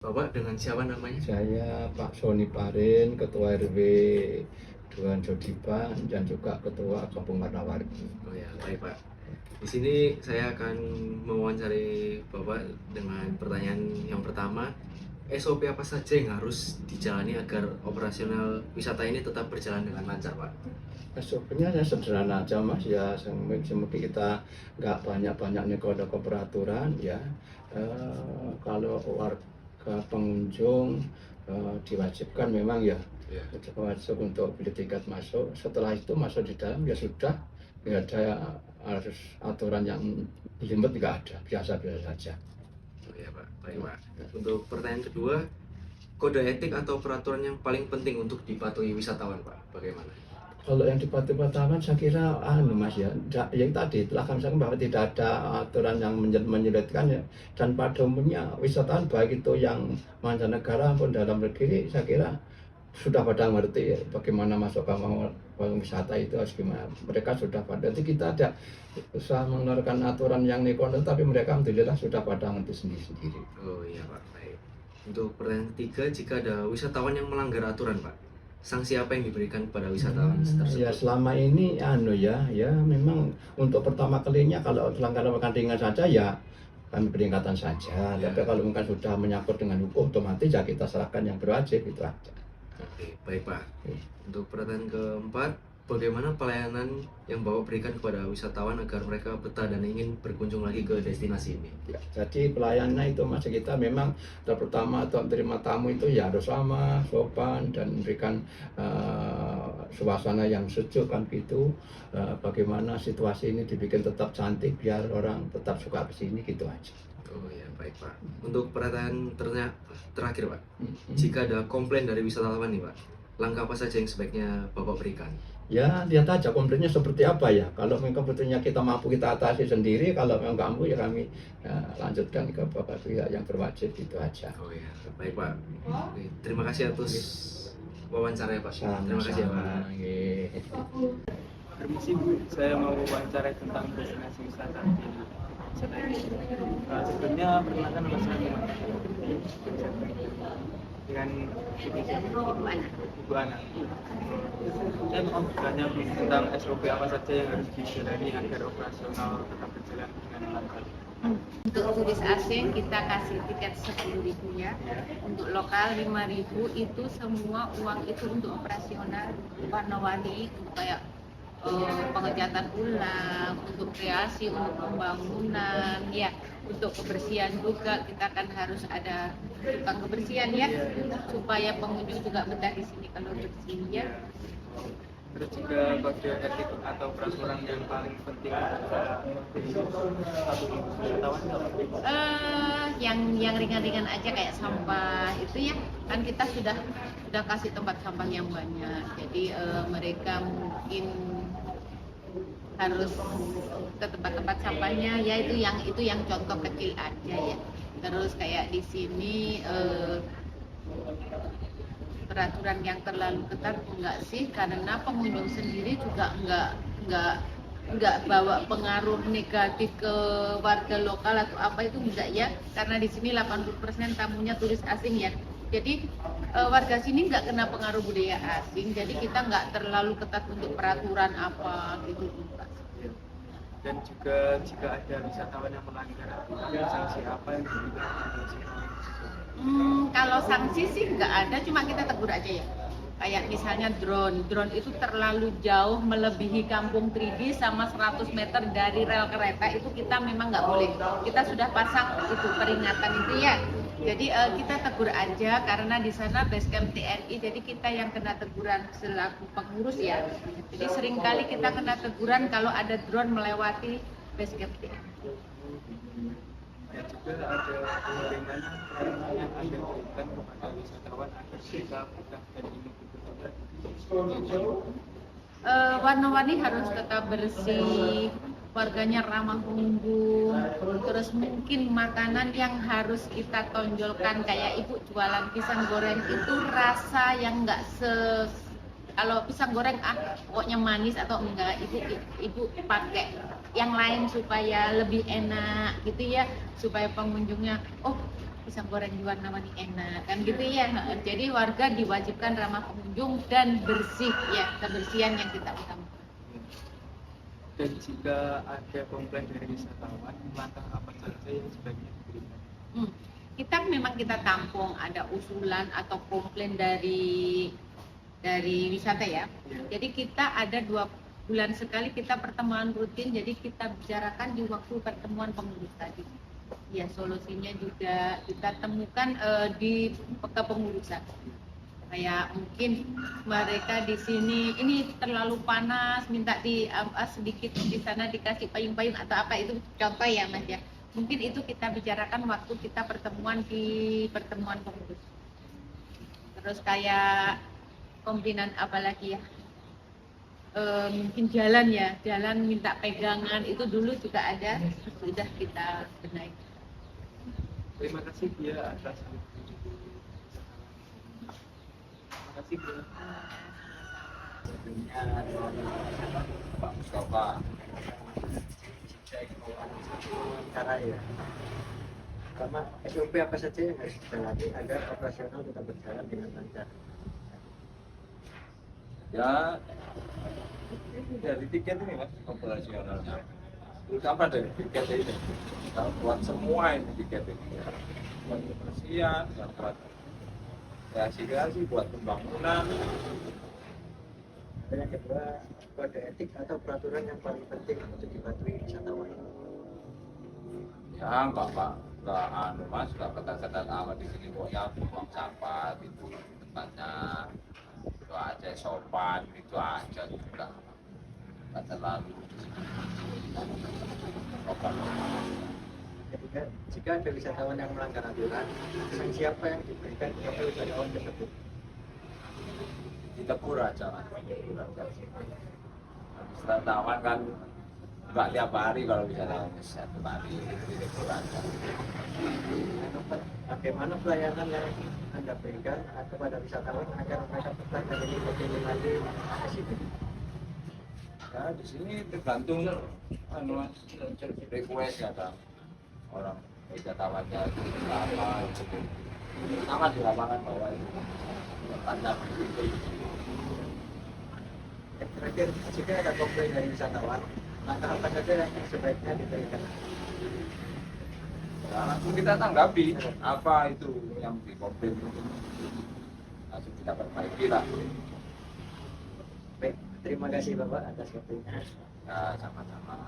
Bapak dengan siapa namanya? Saya Pak Soni Parin, Ketua RW Duan Jodipan dan juga Ketua Kampung Warna-Warni. Oh ya, baik Pak. Di sini saya akan mewawancari Bapak dengan pertanyaan yang pertama. SOP apa saja yang harus dijalani agar operasional wisata ini tetap berjalan dengan lancar, Pak? SOP-nya ya sederhana aja Mas ya, seperti kita nggak banyak-banyak neko-neko peraturan ya. Kalau warga pengunjung diwajibkan memang ya Ya. wajib untuk beli tiket masuk. Setelah itu masuk di dalam ya sudah, nggak ada harus aturan yang limit, nggak ada, biasa-biasa saja. Oh ya Pak, baik Pak. Untuk pertanyaan kedua, kode etik atau peraturan yang paling penting untuk dipatuhi wisatawan, Pak, bagaimana? Kalau yang di Batu-Batawan saya kira Mas ya, yang tadi telah kami sampaikan bahwa tidak ada aturan yang menyulitkan ya. Dan pada umumnya wisatawan baik itu yang mancanegara maupun dalam negeri saya kira sudah pada mengerti ya, bagaimana masuk ke wisata itu harus gimana. Mereka sudah pada, jadi kita ada usaha mengeluarkan aturan yang nekono, tapi mereka alhamdulillah sudah pada mengerti sendiri-sendiri. Oh iya Pak, baik. Untuk pertanyaan ketiga, jika ada wisatawan yang melanggar aturan, Pak, sanksi apa yang diberikan kepada wisatawan tersebut? Ya selama ini ya memang untuk pertama kalinya kalau pelanggaran ringan saja ya kami peringatan saja. Ya. Tapi kalau mungkin sudah menyangkut dengan hukum, otomatis ya kita serahkan yang berwajib, itu aja. Oke, baik Pak. Oke. Untuk pertanyaan keempat, bagaimana pelayanan yang Bapak berikan kepada wisatawan agar mereka betah dan ingin berkunjung lagi ke destinasi ini? Ya, jadi pelayanannya itu masih kita memang pertama atau terima tamu itu ya harus ramah, sopan dan memberikan suasana yang sejuk kan gitu. Bagaimana situasi ini dibikin tetap cantik biar orang tetap suka ke sini, gitu aja. Oh ya, baik Pak. Untuk pertanyaan terakhir Pak, jika ada komplain dari wisatawan nih Pak, langkah apa saja yang sebaiknya Bapak berikan? Ya lihat aja komplainnya seperti apa ya. Kalau memang komplainnya kita mampu kita atasi sendiri, kalau memang nggak mampu ya kami lanjutkan ke bapak pihak yang berwajib, itu aja. Oh ya, baik Pak. Oke, terima kasih atas wawancara ya Pak. Terima kasih ya Pak. Permisi Bu, saya mau wawancara tentang destinasi wisata di wisata ini. Sebelumnya perkenalkan nama saya Muhammad dengan Ibu Ana. Saya mau bertanya tentang SOP apa saja yang harus dijalani agar operasional tetap berjalan dengan lancar. Untuk turis asing kita kasih tiket 10.000 ya. Untuk lokal 5.000, itu semua uang itu untuk operasional warna-warni kayak pengecatan ulang, untuk kreasi, untuk pembangunan ya, untuk kebersihan juga kita kan harus ada tukang kebersihan ya, supaya pengunjung juga betah di sini kalau bersih ya. Terus juga kode etik atau peraturan yang paling penting wisatawan Yang ringan-ringan aja kayak sampah itu ya, kan kita sudah kasih tempat sampah yang banyak, jadi mereka mungkin harus ke tempat-tempat sampahnya ya, itu yang contoh kecil aja ya. Terus kayak di sini peraturan yang terlalu ketat enggak sih, karena pengunjung sendiri juga enggak bawa pengaruh negatif ke warga lokal atau apa, itu enggak ya, karena di sini 80% tamunya turis asing ya, jadi warga sini enggak kena pengaruh budaya asing, jadi kita enggak terlalu ketat untuk peraturan apa gitu. dan juga jika ada wisatawan yang melanggar aturan, sanksi apa yang diberikan? Kalau sanksi sih nggak ada, cuma kita tegur aja ya. Kayak misalnya drone itu terlalu jauh melebihi kampung 3D sama 100 meter dari rel kereta, itu kita memang nggak boleh. Kita sudah pasang itu peringatan itu ya. Jadi kita tegur aja karena di sana base camp TNI, jadi kita yang kena teguran selaku pengurus ya. Jadi seringkali kita kena teguran kalau ada drone melewati base camp TNI. Dan juga ada bagaimana pelayanan yang Anda berikan kepada wisatawan agar mereka betah dan ingin berkunjung. Warna-warni harus tetap bersih, warganya ramah pengunjung, terus mungkin makanan yang harus kita tonjolkan, kayak ibu jualan pisang goreng itu rasa yang enggak kalau pisang goreng pokoknya manis atau enggak, ibu pakai yang lain supaya lebih enak gitu ya, supaya pengunjungnya pisang goreng diwarna-warni enak kan gitu ya. Jadi warga diwajibkan ramah pengunjung dan bersih ya, kebersihan yang kita utamakan. Dan jika ada komplain dari wisatawan, langkah apa saja yang sebaiknya diberikan? Kita memang kita tampung ada usulan atau komplain dari wisata ya. Jadi kita ada 2 bulan sekali kita pertemuan rutin, jadi kita bicarakan di waktu pertemuan pengurus tadi. Ya solusinya juga kita temukan di kepengurusan. Kayak mungkin mereka di sini ini terlalu panas, minta sedikit di sana dikasih payung-payung atau apa, itu contoh ya Mas ya. Mungkin itu kita bicarakan waktu kita pertemuan di pertemuan pengurus. Terus kayak komplainan apalagi ya, mungkin jalan minta pegangan, itu dulu juga ada, sudah kita benahi. Terima kasih Bia atas terima kasih Bia. Tentunya Pak Mustafa cara ya. Pertama, SOP apa saja yang harus dijalani agar operasional tetap berjalan dengan lancar? Ya dari tiket ini mas operasionalnya, terutama dari tiket ini kita buat semua ini tiket ini ya. Buat kebersihan, ya, buat kreasi buat pembangunan. Dan yang kedua, kode etik atau peraturan yang paling penting untuk dipatuhi wisatawan. Ya nggak anu mas, nggak ketat-ketat amat di sini pokoknya buang sampah itu tempatnya itu aja, sopan itu aja juga nggak terlalu sopan. Ketiga, jika ada wisatawan yang melanggar aturan, sanksi apa yang diberikan kepada wisatawan tersebut? Ditegur aja mas, ditegur aja. Wisatawan kan nggak tiap hari, kalau wisatawan satu hari ditegur aja. Bagaimana pelayanan yang Anda berikan kepada wisatawan agar mereka betah dan ingin lagi ke sini? Ya di sini tergantung anu mas, request ada orang wisatawannya apa itu sama di lapangan bawah itu tanda itu. Terakhir, jika ada komplain dari wisatawan, langkah apa saja yang sebaiknya diberikan? Ya, langsung kita tanggapi apa itu yang dikomplain itu, langsung kita perbaiki lah. Baik, terima kasih Bapak atas waktunya. Ya sama-sama.